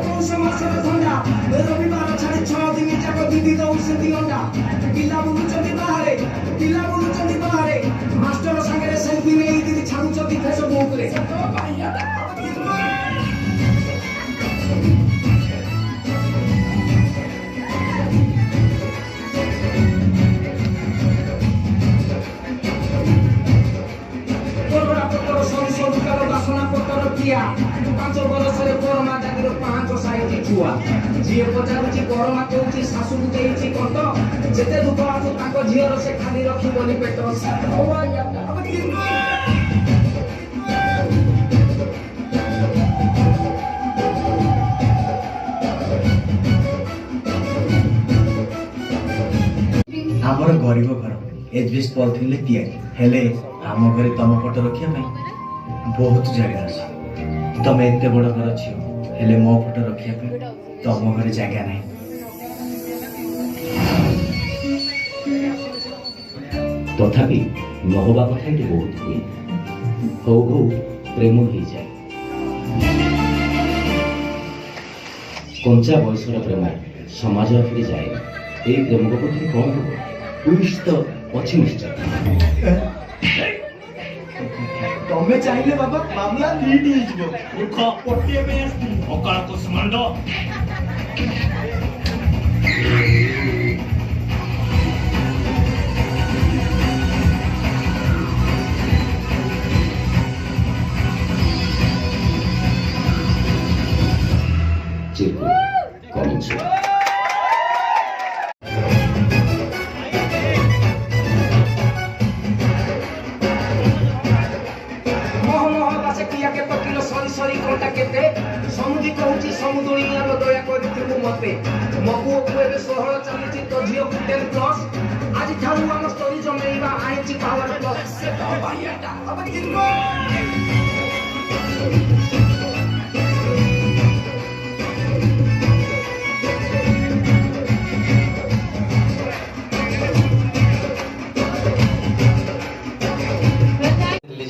पौष मासर थंडा रविवार छाड़ी 6 दिन जाक दीदी दौड़ती अंडा पिला बुलुचंदी बाहरे मास्टर संगे सेल्फी नहीं दीदी छाड़ुचंदी फेसबुक रे पांच बरस गरमा जातिर 5 साइज छुआ जी पचारुची गरमा कहूची शाशु को देइची कंट जेते दुख आसु ताको झियर से खाली रखी बोली पेट हमर गरीब घर एचबीएस पॉलिथिन तैयारी हेले आम घरे तम फोटो रखिया बहुत जगह अच्छी तमे एते बड़ घर छी हेले मो फोटो रखिया तम घरे जगह नहीं तथापि नहबा कथा ये बहुत हुए हो प्रेम हो जाए कंचा बयसर प्रेम समाज फिर जाए ये प्रेम को कौन हम ट्विस्ट तो अच्छी निश्चय तमे चाहिए बाबा मामला लीड ही जीवो मूर्ख पट्टिए में आस्ती अकाल को समांड चिरकुट कमिंग सून सरी कोटा केते समुदी कहूची समुद्री यार दया करि थिबु मते मकुओ को एबे 16 चलिछि तो जियो 10 प्लस आज ठारू हम स्टोरी जमेइबा आइछि पावर प्लस से तो भाईयाटा अब जिनको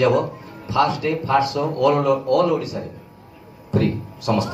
যাব fast day fast show all Odisha free समस्त